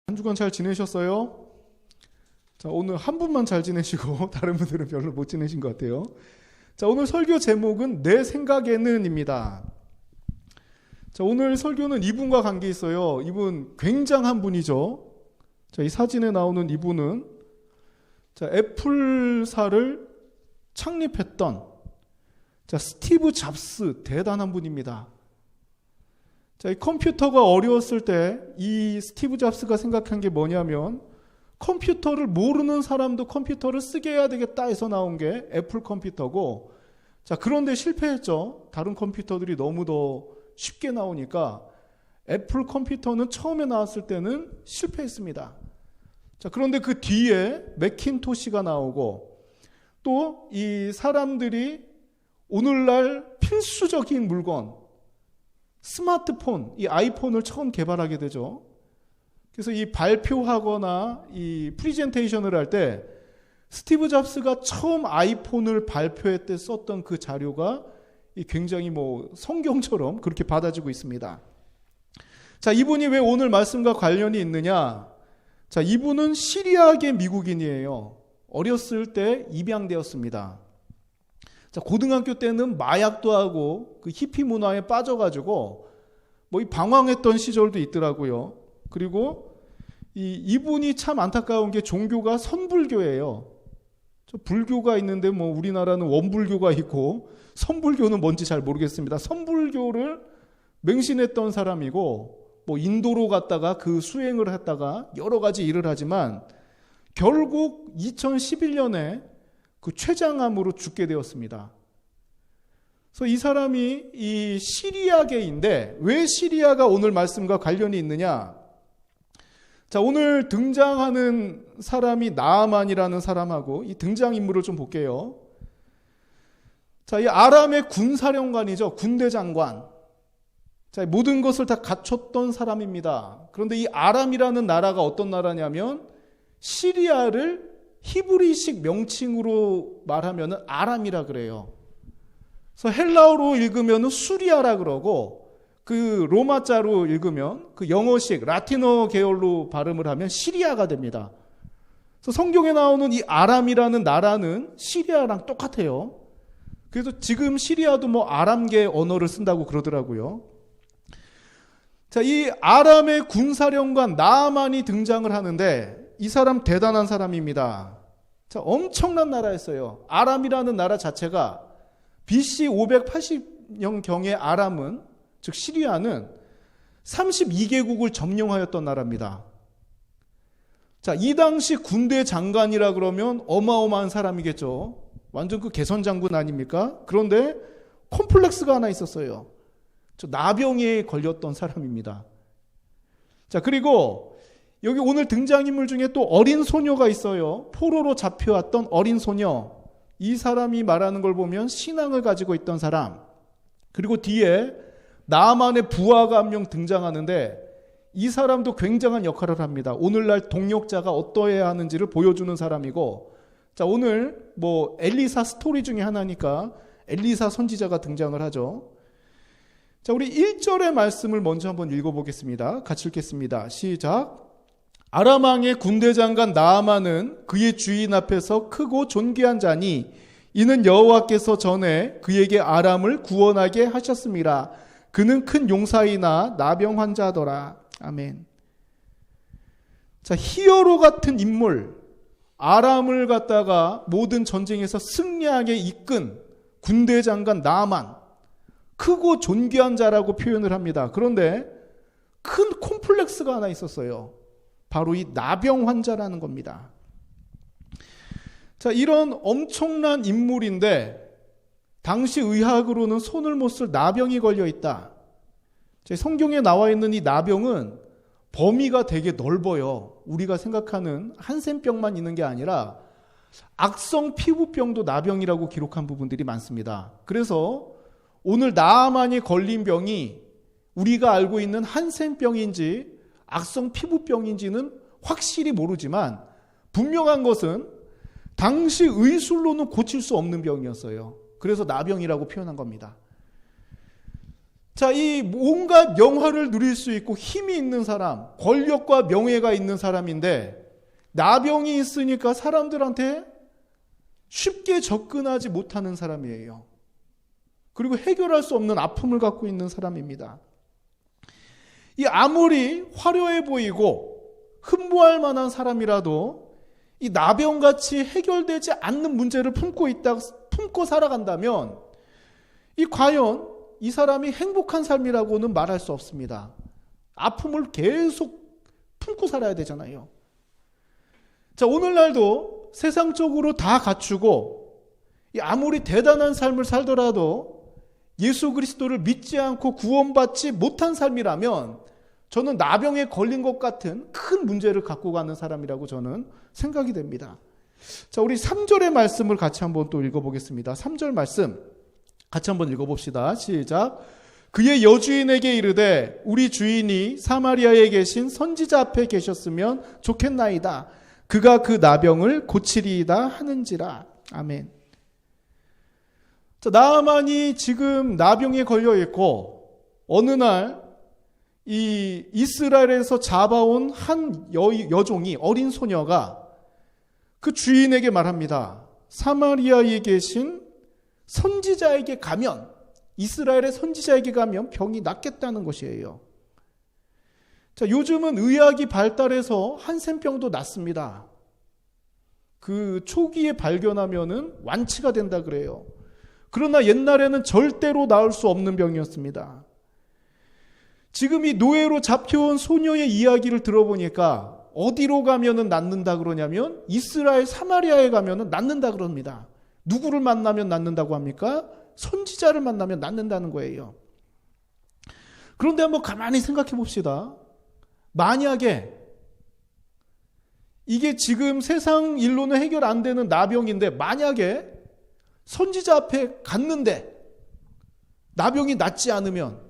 한 주간 잘 지내셨어요? 자, 오늘 한 분만 잘 지내시고 다른 분들은 별로 못 지내신 것 같아요. 자, 오늘 설교 제목은 내 생각에는입니다. 자, 오늘 설교는 이분과 관계 있어요. 이분 굉장한 분이죠. 자, 이 사진에 나오는 이분은 애플사를 창립했던 스티브 잡스, 대단한 분입니다. 자, 이 컴퓨터가 어려웠을 때 이 스티브 잡스가 생각한 게 뭐냐면 컴퓨터를 모르는 사람도 컴퓨터를 쓰게 해야 되겠다 해서 나온 게 애플 컴퓨터고, 자, 그런데 실패했죠. 다른 컴퓨터들이 너무 더 쉽게 나오니까 애플 컴퓨터는 처음에 나왔을 때는 실패했습니다. 자, 그런데 그 뒤에 매킨토시가 나오고 또 이 사람들이 오늘날 필수적인 물건, 스마트폰, 이 아이폰을 처음 개발하게 되죠. 그래서 이 발표하거나 이 프리젠테이션을 할 때 스티브 잡스가 처음 아이폰을 발표할 때 썼던 그 자료가 굉장히 성경처럼 그렇게 받아지고 있습니다. 자, 이분이 왜 오늘 말씀과 관련이 있느냐? 자, 이분은 시리아계 미국인이에요. 어렸을 때 입양되었습니다. 자, 고등학교 때는 마약도 하고 그 히피 문화에 빠져가지고 이 방황했던 시절도 있더라고요. 그리고 이분이 참 안타까운 게 종교가 선불교예요. 불교가 있는데 우리나라는 원불교가 있고 선불교는 뭔지 잘 모르겠습니다. 선불교를 맹신했던 사람이고 인도로 갔다가 그 수행을 했다가 여러 가지 일을 하지만 결국 2011년에 그 췌장암으로 죽게 되었습니다. 그래서 이 사람이 이 시리아계인데 왜 시리아가 오늘 말씀과 관련이 있느냐? 자, 오늘 등장하는 사람이 나아만이라는 사람하고 이 등장인물을 좀 볼게요. 자, 이 아람의 군사령관이죠. 군대 장관. 자, 모든 것을 다 갖췄던 사람입니다. 그런데 이 아람이라는 나라가 어떤 나라냐면 시리아를 히브리식 명칭으로 말하면 아람이라 그래요. 그래서 헬라어로 읽으면 수리아라 그러고 그 로마자로 읽으면 그 영어식 라틴어 계열로 발음을 하면 시리아가 됩니다. 그래서 성경에 나오는 이 아람이라는 나라는 시리아랑 똑같아요. 그래서 지금 시리아도 아람계 언어를 쓴다고 그러더라고요. 자, 이 아람의 군사령관 나아만이 등장을 하는데 이 사람 대단한 사람입니다. 자, 엄청난 나라였어요. 아람이라는 나라 자체가 BC 580년경의 아람은, 즉 시리아는 32개국을 점령하였던 나라입니다. 자, 이 당시 군대 장관이라 그러면 어마어마한 사람이겠죠. 완전 그 개선 장군 아닙니까? 그런데 콤플렉스가 하나 있었어요. 나병에 걸렸던 사람입니다. 자, 그리고 여기 오늘 등장인물 중에 또 어린 소녀가 있어요. 포로로 잡혀왔던 어린 소녀. 이 사람이 말하는 걸 보면 신앙을 가지고 있던 사람. 그리고 뒤에 나아만의 부하가 한 명 등장하는데 이 사람도 굉장한 역할을 합니다. 오늘날 동역자가 어떠해야 하는지를 보여주는 사람이고, 자, 오늘 엘리사 스토리 중에 하나니까 엘리사 선지자가 등장을 하죠. 자, 우리 1절의 말씀을 먼저 한번 읽어보겠습니다. 같이 읽겠습니다. 시작. 아람 왕의 군대 장관 나아만은 그의 주인 앞에서 크고 존귀한 자니 이는 여호와께서 전에 그에게 아람을 구원하게 하셨습니다. 그는 큰 용사이나 나병 환자더라. 아멘. 자, 히어로 같은 인물, 아람을 갖다가 모든 전쟁에서 승리하게 이끈 군대 장관 나아만, 크고 존귀한 자라고 표현을 합니다. 그런데 큰 콤플렉스가 하나 있었어요. 바로 이 나병 환자라는 겁니다. 자, 이런 엄청난 인물인데 당시 의학으로는 손을 못 쓸 나병이 걸려 있다. 성경에 나와 있는 이 나병은 범위가 되게 넓어요. 우리가 생각하는 한센병만 있는 게 아니라 악성 피부병도 나병이라고 기록한 부분들이 많습니다. 그래서 오늘 나아만이 걸린 병이 우리가 알고 있는 한센병인지 악성 피부병인지는 확실히 모르지만 분명한 것은 당시 의술로는 고칠 수 없는 병이었어요. 그래서 나병이라고 표현한 겁니다. 자, 이 온갖 명화를 누릴 수 있고 힘이 있는 사람, 권력과 명예가 있는 사람인데 나병이 있으니까 사람들한테 쉽게 접근하지 못하는 사람이에요. 그리고 해결할 수 없는 아픔을 갖고 있는 사람입니다. 이 아무리 화려해 보이고 흠모할 만한 사람이라도 이 나병같이 해결되지 않는 문제를 품고 살아간다면 이 과연 이 사람이 행복한 삶이라고는 말할 수 없습니다. 아픔을 계속 품고 살아야 되잖아요. 자, 오늘날도 세상적으로 다 갖추고 아무리 대단한 삶을 살더라도 예수 그리스도를 믿지 않고 구원받지 못한 삶이라면 저는 나병에 걸린 것 같은 큰 문제를 갖고 가는 사람이라고 저는 생각이 됩니다. 자, 우리 3절의 말씀을 같이 한번 또 읽어보겠습니다. 3절 말씀 같이 한번 읽어봅시다. 시작. 그의 여주인에게 이르되 우리 주인이 사마리아에 계신 선지자 앞에 계셨으면 좋겠나이다. 그가 그 나병을 고치리이다 하는지라. 아멘. 자, 나아만이 지금 나병에 걸려 있고 어느 날 이 이스라엘에서 잡아온 한 여종이, 어린 소녀가 그 주인에게 말합니다. 사마리아에 계신 선지자에게 가면, 이스라엘의 선지자에게 가면 병이 낫겠다는 것이에요. 자, 요즘은 의학이 발달해서 한센병도 낫습니다. 그 초기에 발견하면은 완치가 된다 그래요. 그러나 옛날에는 절대로 나을 수 없는 병이었습니다. 지금 이 노예로 잡혀온 소녀의 이야기를 들어보니까 어디로 가면은 낫는다 그러냐면 이스라엘 사마리아에 가면은 낫는다 그럽니다. 누구를 만나면 낫는다고 합니까? 선지자를 만나면 낫는다는 거예요. 그런데 한번 가만히 생각해 봅시다. 만약에 이게 지금 세상 일로는 해결 안 되는 나병인데 만약에 선지자 앞에 갔는데 나병이 낫지 않으면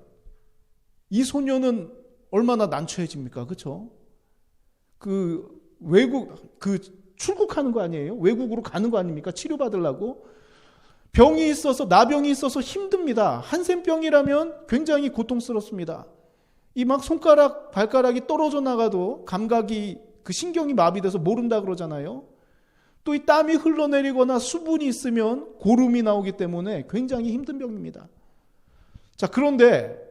이 소녀는 얼마나 난처해집니까? 그렇죠? 출국하는 거 아니에요? 외국으로 가는 거 아닙니까? 치료받으려고. 병이 있어서, 나병이 있어서 힘듭니다. 한센병이라면 굉장히 고통스럽습니다. 이 막 손가락, 발가락이 떨어져 나가도 감각이, 그 신경이 마비돼서 모른다 그러잖아요. 또 이 땀이 흘러내리거나 수분이 있으면 고름이 나오기 때문에 굉장히 힘든 병입니다. 자, 그런데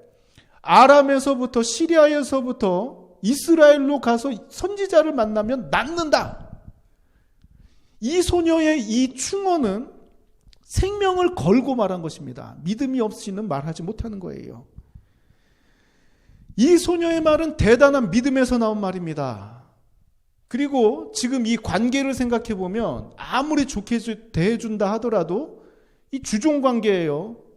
아람에서부터 시리아에서부터 이스라엘로 가서 선지자를 만나면 낫는다. 이 소녀의 이 충언은 생명을 걸고 말한 것입니다. 믿음이 없이는 말하지 못하는 거예요. 이 소녀의 말은 대단한 믿음에서 나온 말입니다. 그리고 지금 이 관계를 생각해 보면 아무리 좋게 대해준다 하더라도 이 주종 관계예요.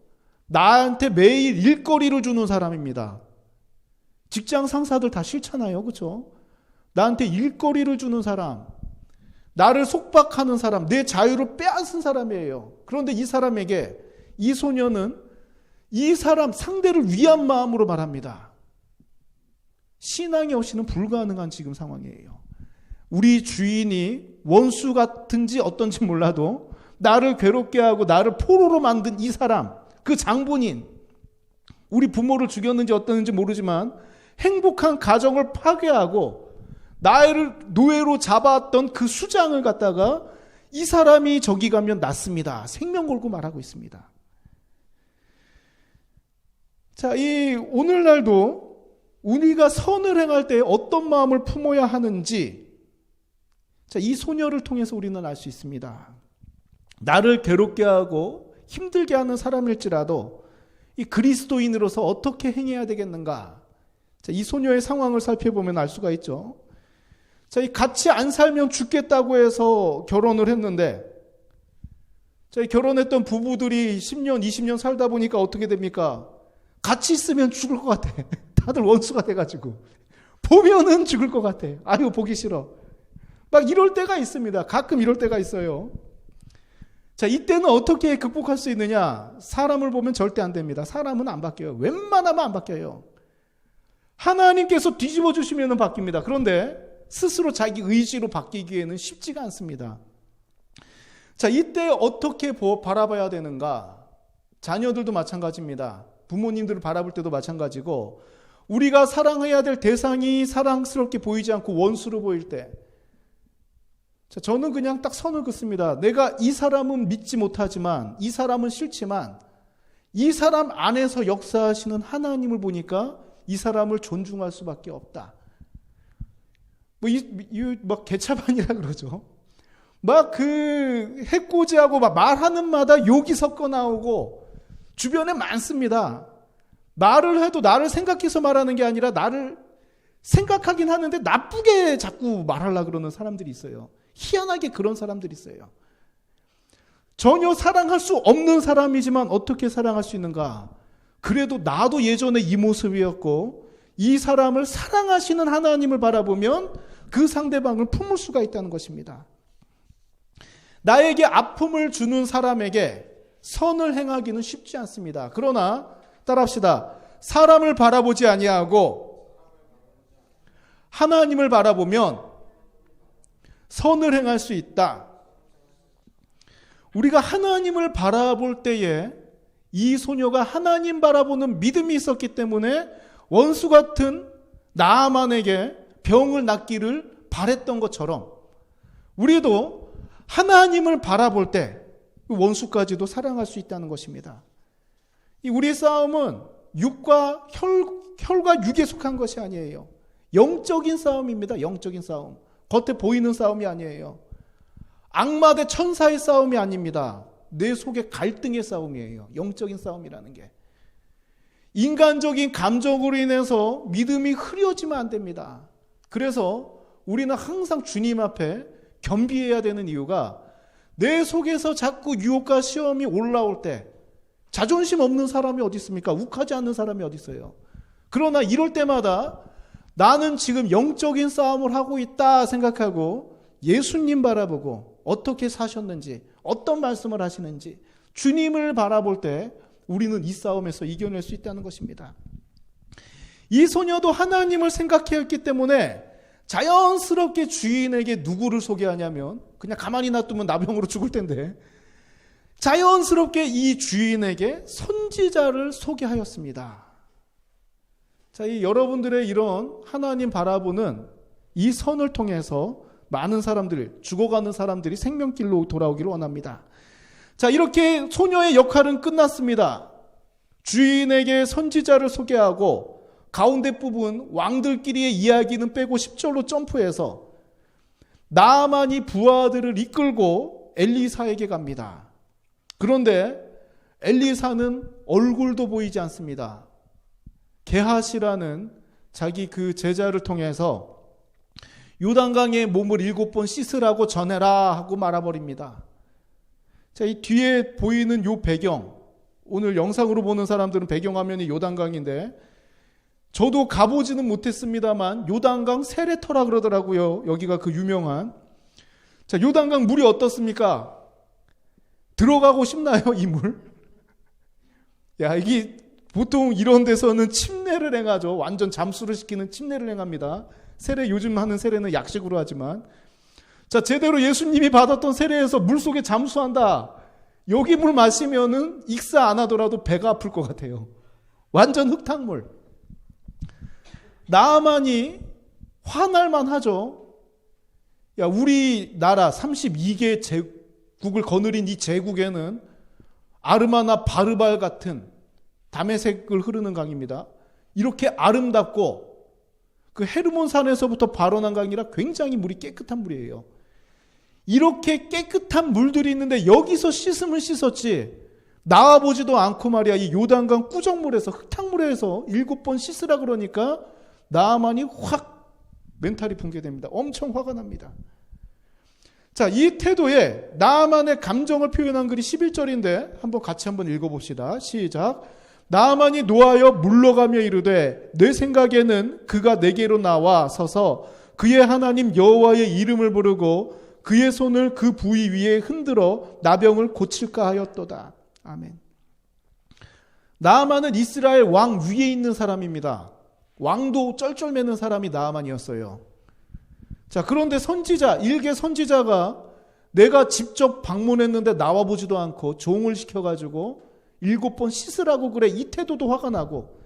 나한테 매일 일거리를 주는 사람입니다. 직장 상사들 다 싫잖아요. 그렇죠? 나한테 일거리를 주는 사람, 나를 속박하는 사람, 내 자유를 빼앗은 사람이에요. 그런데 이 사람에게 이 소녀는 이 사람 상대를 위한 마음으로 말합니다. 신앙이 없이는 불가능한 지금 상황이에요. 우리 주인이 원수 같은지 어떤지 몰라도 나를 괴롭게 하고 나를 포로로 만든 이 사람, 그 장본인, 우리 부모를 죽였는지 어떠는지 모르지만 행복한 가정을 파괴하고 나를 노예로 잡았던 그 수장을 갖다가 이 사람이 저기 가면 낫습니다. 생명 걸고 말하고 있습니다. 자, 이 오늘날도 우리가 선을 행할 때 어떤 마음을 품어야 하는지, 자, 이 소녀를 통해서 우리는 알 수 있습니다. 나를 괴롭게 하고 힘들게 하는 사람일지라도 이 그리스도인으로서 어떻게 행해야 되겠는가? 자, 이 소녀의 상황을 살펴보면 알 수가 있죠. 자, 이 같이 안 살면 죽겠다고 해서 결혼을 했는데, 자, 이 결혼했던 부부들이 10년, 20년 살다 보니까 어떻게 됩니까? 같이 있으면 죽을 것 같아. 다들 원수가 돼가지고. 보면은 죽을 것 같아. 아유, 보기 싫어. 막 이럴 때가 있습니다. 가끔 이럴 때가 있어요. 자, 이때는 어떻게 극복할 수 있느냐? 사람을 보면 절대 안 됩니다. 사람은 안 바뀌어요. 웬만하면 안 바뀌어요. 하나님께서 뒤집어 주시면 바뀝니다. 그런데 스스로 자기 의지로 바뀌기에는 쉽지가 않습니다. 자, 이때 어떻게 바라봐야 되는가? 자녀들도 마찬가지입니다. 부모님들을 바라볼 때도 마찬가지고 우리가 사랑해야 될 대상이 사랑스럽게 보이지 않고 원수로 보일 때 저는 그냥 딱 선을 긋습니다. 내가 이 사람은 믿지 못하지만 이 사람은 싫지만 이 사람 안에서 역사하시는 하나님을 보니까 이 사람을 존중할 수밖에 없다. 막 개차반이라 그러죠. 막 그 해코지하고 막 말하는 마다 욕이 섞어 나오고 주변에 많습니다. 말을 해도 나를 생각해서 말하는 게 아니라 나를 생각하긴 하는데 나쁘게 자꾸 말하려고 그러는 사람들이 있어요. 희한하게 그런 사람들이 있어요. 전혀 사랑할 수 없는 사람이지만 어떻게 사랑할 수 있는가? 그래도 나도 예전에 이 모습이었고 이 사람을 사랑하시는 하나님을 바라보면 그 상대방을 품을 수가 있다는 것입니다. 나에게 아픔을 주는 사람에게 선을 행하기는 쉽지 않습니다. 그러나 따라합시다. 사람을 바라보지 아니하고 하나님을 바라보면 선을 행할 수 있다. 우리가 하나님을 바라볼 때에 이 소녀가 하나님 바라보는 믿음이 있었기 때문에 원수 같은 나아만에게 병을 낫기를 바랬던 것처럼 우리도 하나님을 바라볼 때 원수까지도 사랑할 수 있다는 것입니다. 우리의 싸움은 육과 혈과 육에 속한 것이 아니에요. 영적인 싸움입니다. 영적인 싸움. 겉에 보이는 싸움이 아니에요. 악마 대 천사의 싸움이 아닙니다. 내 속에 갈등의 싸움이에요. 영적인 싸움이라는 게. 인간적인 감정으로 인해서 믿음이 흐려지면 안 됩니다. 그래서 우리는 항상 주님 앞에 겸비해야 되는 이유가 내 속에서 자꾸 유혹과 시험이 올라올 때 자존심 없는 사람이 어디 있습니까? 욱하지 않는 사람이 어디 있어요? 그러나 이럴 때마다 나는 지금 영적인 싸움을 하고 있다 생각하고 예수님 바라보고 어떻게 사셨는지 어떤 말씀을 하시는지 주님을 바라볼 때 우리는 이 싸움에서 이겨낼 수 있다는 것입니다. 이 소녀도 하나님을 생각했기 때문에 자연스럽게 주인에게 누구를 소개하냐면 그냥 가만히 놔두면 나병으로 죽을 텐데 자연스럽게 이 주인에게 선지자를 소개하였습니다. 자, 이 여러분들의 이런 하나님 바라보는 이 선을 통해서 많은 사람들, 죽어가는 사람들이 생명길로 돌아오기를 원합니다. 자, 이렇게 소녀의 역할은 끝났습니다. 주인에게 선지자를 소개하고 가운데 부분 왕들끼리의 이야기는 빼고 10절로 점프해서 나아만이 부하들을 이끌고 엘리사에게 갑니다. 그런데 엘리사는 얼굴도 보이지 않습니다. 게하시라는 자기 그 제자를 통해서 요단강에 몸을 7번 씻으라고 전해라 하고 말아버립니다. 자, 이 뒤에 보이는 요 배경, 오늘 영상으로 보는 사람들은 배경화면이 요단강인데 저도 가보지는 못했습니다만 요단강 세레터라 그러더라고요. 여기가 그 유명한. 자, 요단강 물이 어떻습니까? 들어가고 싶나요, 이 물? 야, 이게 보통 이런 데서는 침례를 행하죠. 완전 잠수를 시키는 침례를 행합니다. 세례, 요즘 하는 세례는 약식으로 하지만. 자, 제대로 예수님이 받았던 세례에서 물속에 잠수한다. 여기 물 마시면은 익사 안 하더라도 배가 아플 것 같아요. 완전 흙탕물. 나아만이 화날만 하죠. 야, 우리나라 32개 제국을 거느린 이 제국에는 아르마나 바르발 같은 다메섹을 흐르는 강입니다. 이렇게 아름답고 그 헤르몬 산에서부터 발원한 강이라 굉장히 물이 깨끗한 물이에요. 이렇게 깨끗한 물들이 있는데 여기서 씻으면 씻었지 나와보지도 않고 말이야 이 요단강 꾸정물에서 흙탕물에서 7번 씻으라 그러니까 나아만이 확 멘탈이 붕괴됩니다. 엄청 화가 납니다. 자, 이 태도에 나아만의 감정을 표현한 글이 11절인데 같이 한번 읽어봅시다. 시작. 나아만이 노하여 물러가며 이르되 내 생각에는 그가 내게로 나와 서서 그의 하나님 여호와의 이름을 부르고 그의 손을 그 부위 위에 흔들어 나병을 고칠까 하였도다. 아멘. 나아만은 이스라엘 왕 위에 있는 사람입니다. 왕도 쩔쩔매는 사람이 나아만이었어요. 자, 그런데 일개 선지자가 내가 직접 방문했는데 나와보지도 않고 종을 시켜가지고 7번 씻으라고 그래. 이 태도도 화가 나고,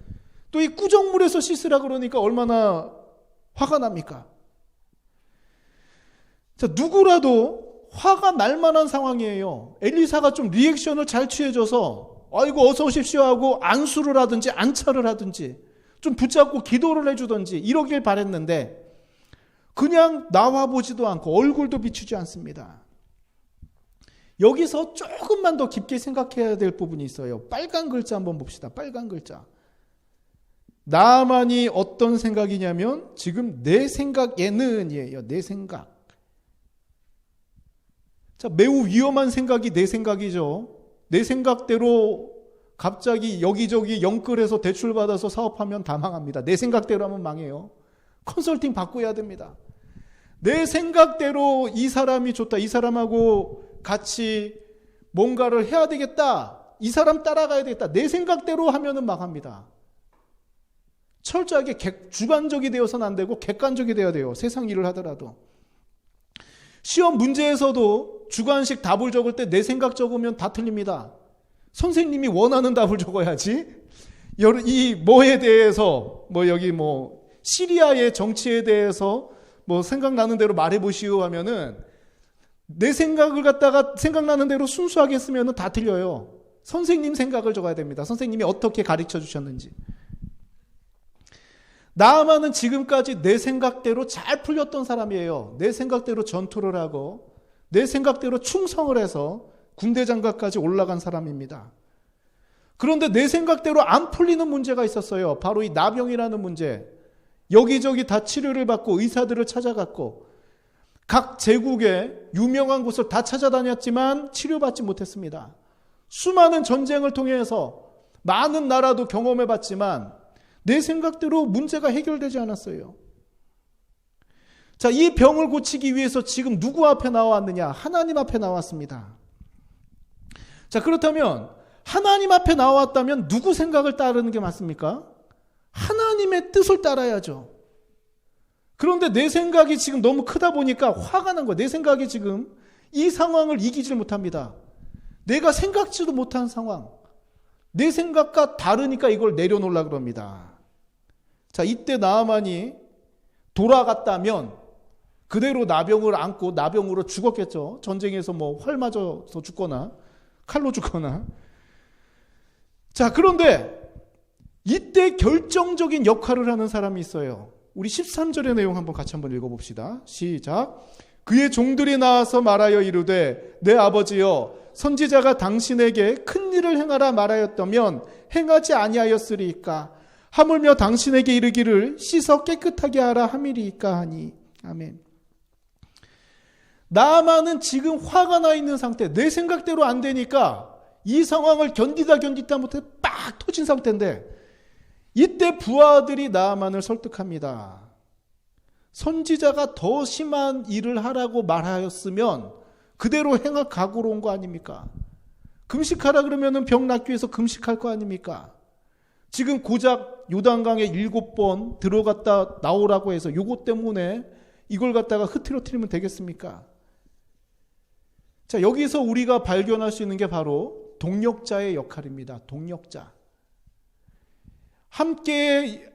또 이 꾸정물에서 씻으라 그러니까 얼마나 화가 납니까? 자, 누구라도 화가 날 만한 상황이에요. 엘리사가 좀 리액션을 잘 취해줘서 아이고 어서 오십시오 하고 안수를 하든지 안차를 하든지 좀 붙잡고 기도를 해주든지 이러길 바랬는데 그냥 나와보지도 않고 얼굴도 비추지 않습니다. 여기서 조금만 더 깊게 생각해야 될 부분이 있어요. 빨간 글자 한번 봅시다. 빨간 글자. 나만이 어떤 생각이냐면 지금 내 생각에는 이에요. 내 생각. 자, 매우 위험한 생각이 내 생각이죠. 내 생각대로 갑자기 여기저기 영끌해서 대출받아서 사업하면 다 망합니다. 내 생각대로 하면 망해요. 컨설팅 바꿔야 됩니다. 내 생각대로 이 사람이 좋다. 이 사람하고 같이 뭔가를 해야 되겠다. 이 사람 따라가야 되겠다. 내 생각대로 하면은 망합니다. 철저하게 주관적이 되어서는 안 되고 객관적이 되어야 돼요. 세상 일을 하더라도. 시험 문제에서도 주관식 답을 적을 때 내 생각 적으면 다 틀립니다. 선생님이 원하는 답을 적어야지. 이 뭐에 대해서 여기 시리아의 정치에 대해서 생각나는 대로 말해보시오 하면은 내 생각을 갖다가 생각나는 대로 순수하게 쓰면은 다 틀려요. 선생님 생각을 적어야 됩니다. 선생님이 어떻게 가르쳐 주셨는지. 나아만은 지금까지 내 생각대로 잘 풀렸던 사람이에요. 내 생각대로 전투를 하고 내 생각대로 충성을 해서 군대 장관까지 올라간 사람입니다. 그런데 내 생각대로 안 풀리는 문제가 있었어요. 바로 이 나병이라는 문제. 여기저기 다 치료를 받고 의사들을 찾아갔고 각 제국의 유명한 곳을 다 찾아다녔지만 치료받지 못했습니다. 수많은 전쟁을 통해서 많은 나라도 경험해봤지만 내 생각대로 문제가 해결되지 않았어요. 자, 이 병을 고치기 위해서 지금 누구 앞에 나왔느냐? 하나님 앞에 나왔습니다. 자, 그렇다면 하나님 앞에 나왔다면 누구 생각을 따르는 게 맞습니까? 하나님의 뜻을 따라야죠. 그런데 내 생각이 지금 너무 크다 보니까 화가 난 거예요. 내 생각이 지금 이 상황을 이기질 못합니다. 내가 생각지도 못한 상황. 내 생각과 다르니까 이걸 내려놓으려고 그럽니다. 자, 이때 나아만이 돌아갔다면 그대로 나병을 안고 나병으로 죽었겠죠. 전쟁에서 활 맞아서 죽거나 칼로 죽거나. 자, 그런데 이때 결정적인 역할을 하는 사람이 있어요. 우리 13절의 내용 같이 한번 읽어봅시다. 시작. 그의 종들이 나와서 말하여 이르되 내 아버지여 선지자가 당신에게 큰 일을 행하라 말하였다면 행하지 아니하였으리이까. 하물며 당신에게 이르기를 씻어 깨끗하게 하라 함이리이까 하니. 아멘. 나아만은 지금 화가 나 있는 상태. 내 생각대로 안 되니까 이 상황을 견디다 못해 빡 터진 상태인데 이때 부하들이 나아만을 설득합니다. 선지자가 더 심한 일을 하라고 말하였으면 그대로 행할 각오로 온 거 아닙니까? 금식하라 그러면은 병 낫기 위해서 금식할 거 아닙니까? 지금 고작 요단강에 7번 들어갔다 나오라고 해서 요것 때문에 이걸 갖다가 흐트러뜨리면 되겠습니까? 자, 여기서 우리가 발견할 수 있는 게 바로 동력자의 역할입니다. 동력자. 함께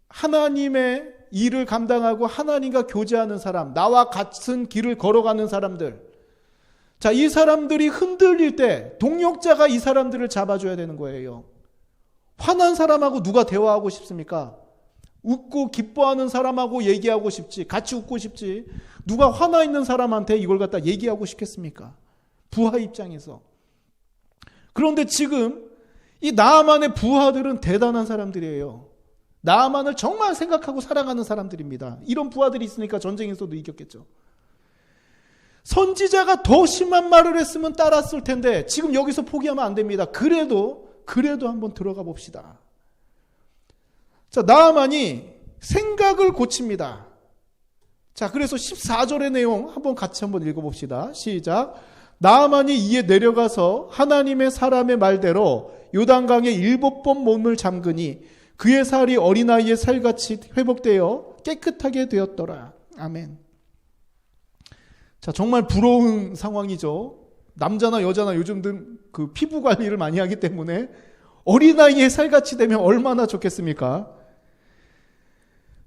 하나님의 일을 감당하고 하나님과 교제하는 사람, 나와 같은 길을 걸어가는 사람들. 자, 이 사람들이 흔들릴 때 동력자가 이 사람들을 잡아줘야 되는 거예요. 화난 사람하고 누가 대화하고 싶습니까? 웃고 기뻐하는 사람하고 얘기하고 싶지. 같이 웃고 싶지. 누가 화나 있는 사람한테 이걸 갖다 얘기하고 싶겠습니까? 부하 입장에서. 그런데 지금 이 나아만의 부하들은 대단한 사람들이에요. 나아만을 정말 생각하고 사랑하는 사람들입니다. 이런 부하들이 있으니까 전쟁에서도 이겼겠죠. 선지자가 더 심한 말을 했으면 따랐을 텐데 지금 여기서 포기하면 안 됩니다. 그래도 한번 들어가 봅시다. 자, 나아만이 생각을 고칩니다. 자, 그래서 14절의 내용 같이 한번 읽어봅시다. 시작. 나아만이 이에 내려가서 하나님의 사람의 말대로 요단강에 7번 몸을 잠그니 그의 살이 어린아이의 살같이 회복되어 깨끗하게 되었더라. 아멘. 자, 정말 부러운 상황이죠. 남자나 여자나 요즘은 그 피부 관리를 많이 하기 때문에 어린아이의 살같이 되면 얼마나 좋겠습니까?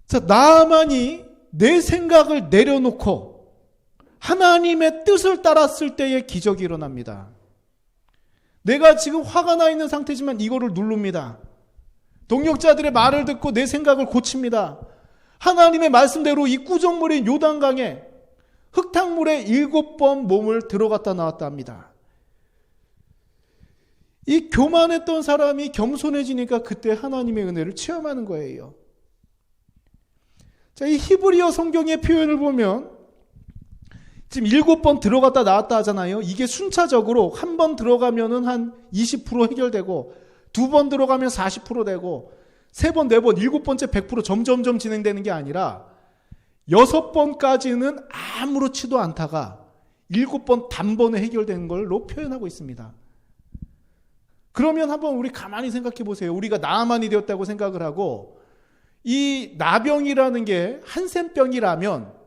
자, 나만이 내 생각을 내려놓고 하나님의 뜻을 따랐을 때의 기적이 일어납니다. 내가 지금 화가 나 있는 상태지만 이거를 누릅니다. 동역자들의 말을 듣고 내 생각을 고칩니다. 하나님의 말씀대로 이 구정물인 요단강에 흙탕물에 7번 몸을 들어갔다 나왔다 합니다. 이 교만했던 사람이 겸손해지니까 그때 하나님의 은혜를 체험하는 거예요. 자, 이 히브리어 성경의 표현을 보면 지금 7번 들어갔다 나왔다 하잖아요. 이게 순차적으로 한 번 들어가면은 한 20% 해결되고, 2번 들어가면 40% 되고, 3번, 4번, 7번째 100% 점점점 진행되는 게 아니라 6번까지는 아무렇지도 않다가 7번 단번에 해결되는 걸로 표현하고 있습니다. 그러면 한번 우리 가만히 생각해 보세요. 우리가 나아만이 되었다고 생각을 하고, 이 나병이라는 게 한센병이라면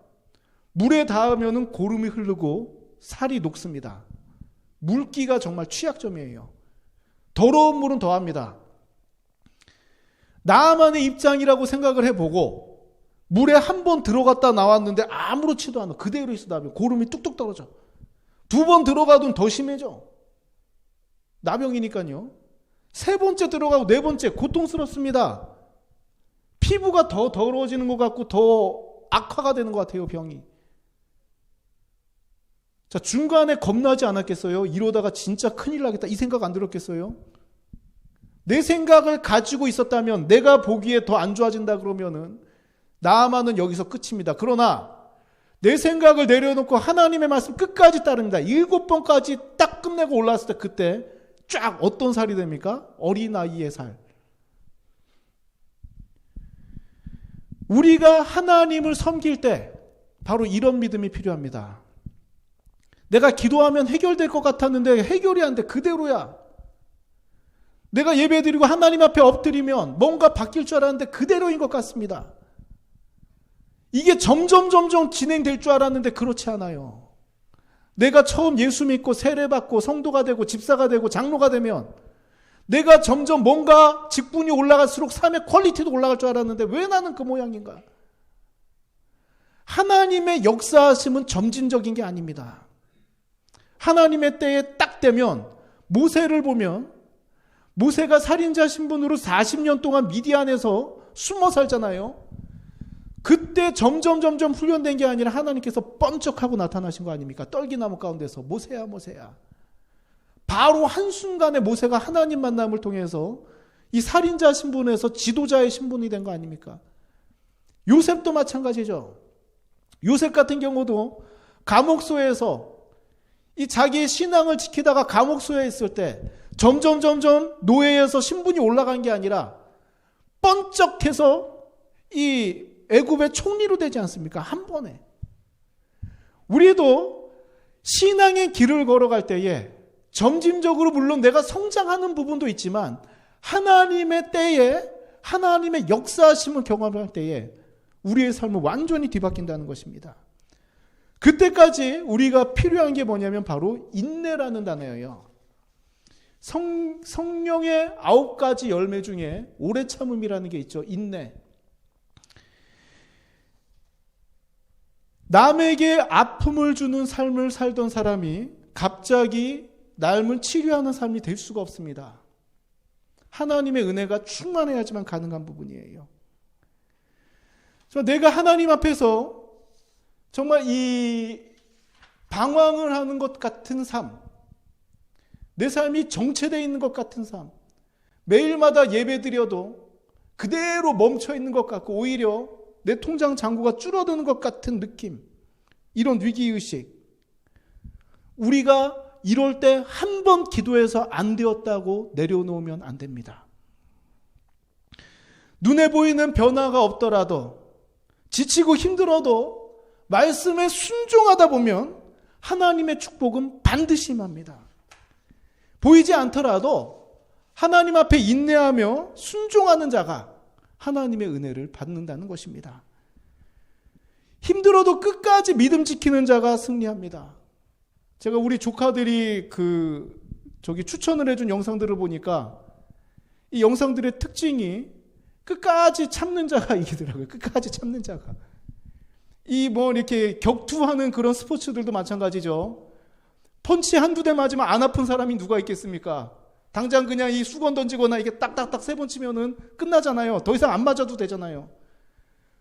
물에 닿으면 고름이 흐르고 살이 녹습니다. 물기가 정말 취약점이에요. 더러운 물은 더합니다. 나아만의 입장이라고 생각을 해보고 물에 한 번 들어갔다 나왔는데 아무렇지도 않아. 그대로 있어. 나병. 고름이 뚝뚝 떨어져. 2번 들어가도 더 심해져. 나병이니까요. 3번째 들어가고 4번째 고통스럽습니다. 피부가 더 더러워지는 것 같고 더 악화가 되는 것 같아요, 병이. 자, 중간에 겁나지 않았겠어요? 이러다가 진짜 큰일 나겠다. 이 생각 안 들었겠어요? 내 생각을 가지고 있었다면, 내가 보기에 더 안 좋아진다 그러면은 나아만은 여기서 끝입니다. 그러나 내 생각을 내려놓고 하나님의 말씀 끝까지 따릅니다. 7번까지 딱 끝내고 올라왔을 때 그때 쫙 어떤 살이 됩니까? 어린아이의 살. 우리가 하나님을 섬길 때 바로 이런 믿음이 필요합니다. 내가 기도하면 해결될 것 같았는데 해결이 안 돼. 그대로야. 내가 예배드리고 하나님 앞에 엎드리면 뭔가 바뀔 줄 알았는데 그대로인 것 같습니다. 이게 점점 진행될 줄 알았는데 그렇지 않아요. 내가 처음 예수 믿고 세례받고 성도가 되고 집사가 되고 장로가 되면 내가 점점 뭔가 직분이 올라갈수록 삶의 퀄리티도 올라갈 줄 알았는데 왜 나는 그 모양인가? 하나님의 역사하심은 점진적인 게 아닙니다. 하나님의 때에 딱 되면 모세를 보면 모세가 살인자 신분으로 40년 동안 미디안에서 숨어 살잖아요. 그때 점점 훈련된 게 아니라 하나님께서 번쩍하고 나타나신 거 아닙니까? 떨기나무 가운데서 모세야 모세야. 바로 한순간에 모세가 하나님 만남을 통해서 이 살인자 신분에서 지도자의 신분이 된 거 아닙니까? 요셉도 마찬가지죠. 요셉 같은 경우도 감옥소에서 이 자기의 신앙을 지키다가 감옥소에 있을 때 점점 노예에서 신분이 올라간 게 아니라 번쩍해서 이 애굽의 총리로 되지 않습니까? 한 번에. 우리도 신앙의 길을 걸어갈 때에 점진적으로 물론 내가 성장하는 부분도 있지만 하나님의 때에 하나님의 역사하심을 경험할 때에 우리의 삶은 완전히 뒤바뀐다는 것입니다. 그때까지 우리가 필요한 게 뭐냐면 바로 인내라는 단어예요. 성령의 9가지 열매 중에 오래 참음이라는 게 있죠. 인내. 남에게 아픔을 주는 삶을 살던 사람이 갑자기 삶을 치료하는 삶이 될 수가 없습니다. 하나님의 은혜가 충만해야지만 가능한 부분이에요. 내가 하나님 앞에서 정말 이 방황을 하는 것 같은 삶, 내 삶이 정체되어 있는 것 같은 삶, 매일마다 예배드려도 그대로 멈춰 있는 것 같고 오히려 내 통장 잔고가 줄어드는 것 같은 느낌, 이런 위기의식, 우리가 이럴 때 한 번 기도해서 안 되었다고 내려놓으면 안 됩니다. 눈에 보이는 변화가 없더라도 지치고 힘들어도 말씀에 순종하다 보면 하나님의 축복은 반드시 임합니다. 보이지 않더라도 하나님 앞에 인내하며 순종하는 자가 하나님의 은혜를 받는다는 것입니다. 힘들어도 끝까지 믿음 지키는 자가 승리합니다. 제가 우리 조카들이 추천을 해준 영상들을 보니까 이 영상들의 특징이 끝까지 참는 자가 이기더라고요. 끝까지 참는 자가. 이렇게 격투하는 그런 스포츠들도 마찬가지죠. 펀치 한두 대 맞으면 안 아픈 사람이 누가 있겠습니까? 당장 그냥 이 수건 던지거나 이게 딱딱딱 3번 치면은 끝나잖아요. 더 이상 안 맞아도 되잖아요.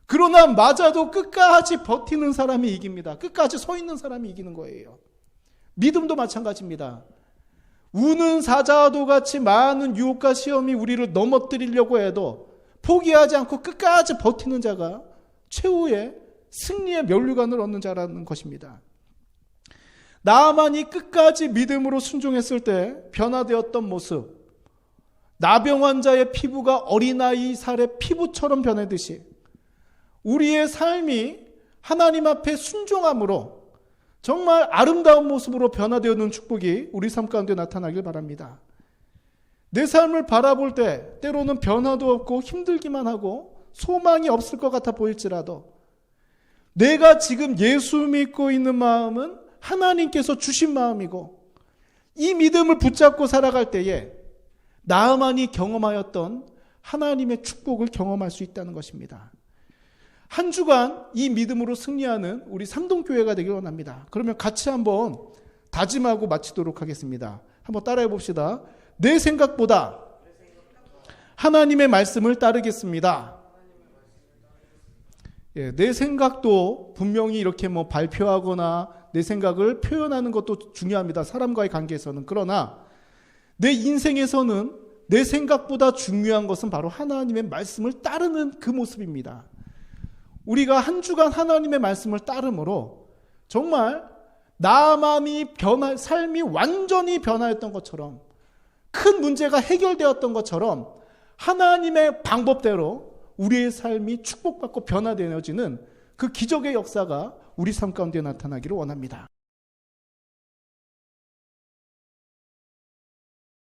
그러나 맞아도 끝까지 버티는 사람이 이깁니다. 끝까지 서 있는 사람이 이기는 거예요. 믿음도 마찬가지입니다. 우는 사자도 같이 많은 유혹과 시험이 우리를 넘어뜨리려고 해도 포기하지 않고 끝까지 버티는 자가 최후의 승리의 면류관을 얻는 자라는 것입니다. 나아만이 끝까지 믿음으로 순종했을 때 변화되었던 모습, 나병 환자의 피부가 어린아이 살의 피부처럼 변하듯이 우리의 삶이 하나님 앞에 순종함으로 정말 아름다운 모습으로 변화되는 축복이 우리 삶 가운데 나타나길 바랍니다. 내 삶을 바라볼 때 때로는 변화도 없고 힘들기만 하고 소망이 없을 것 같아 보일지라도 내가 지금 예수 믿고 있는 마음은 하나님께서 주신 마음이고 이 믿음을 붙잡고 살아갈 때에 나아만이 경험하였던 하나님의 축복을 경험할 수 있다는 것입니다. 한 주간 이 믿음으로 승리하는 우리 삼동교회가 되길 원합니다. 그러면 같이 한번 다짐하고 마치도록 하겠습니다. 한번 따라해 봅시다. 내 생각보다 하나님의 말씀을 따르겠습니다. 내 생각도 분명히 이렇게 발표하거나 내 생각을 표현하는 것도 중요합니다. 사람과의 관계에서는. 그러나 내 인생에서는 내 생각보다 중요한 것은 바로 하나님의 말씀을 따르는 그 모습입니다. 우리가 한 주간 하나님의 말씀을 따름으로 정말 나만이 삶이 완전히 변화했던 것처럼 큰 문제가 해결되었던 것처럼 하나님의 방법대로 우리의 삶이 축복받고 변화되어지는 그 기적의 역사가 우리 삶 가운데 나타나기를 원합니다.